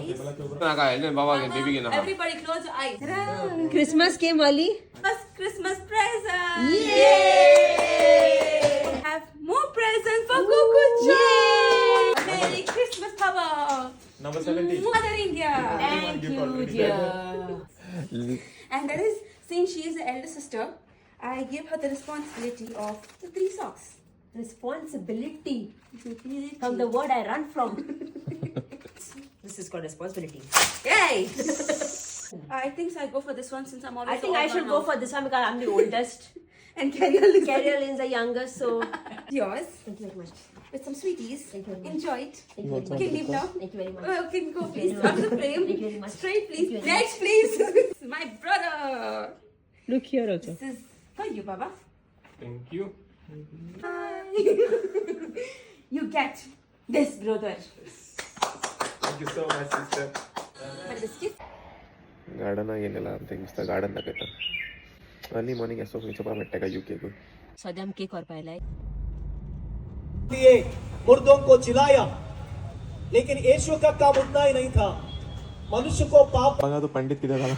eyes. Everybody close your eyes. Christmas came, Ali. First Christmas present. Yay! Have more presents for Kukucha. Merry Christmas, Baba. Number 70. Mother India. Thank you, dear. And that is, since she is the elder sister, I give her the responsibility of the 3 socks. Responsibility. From the word I run from. This is called responsibility. Yay! I think so I go for this one since I'm always I think I should go for this one because I'm the oldest. And Carrier is Carrier is the youngest, so yours. thank you very much. With some sweeties. Thank you very much. Enjoy it. Thank you very much. Can leave now. Thank you very much. Can go Thank please. you Out very of the frame. Thank you very much. Straight please. Thank you very Next please. My brother. Look here also. This is for you, Baba. Thank you. Hi. You get this, brother. Thank you so much, sister. But this gift. Garden गेलेला आमच्या नुसतं garden दाखवतं early morning असो खंयचो पळय मेळटा का UK को सद्या आमी केक करपाक आयलाय. दिए मुर्दों को जिलाया, लेकिन यीशु का काम उतना ही नहीं था. मनुष्य को पाप बघा तो पंडित किती झाला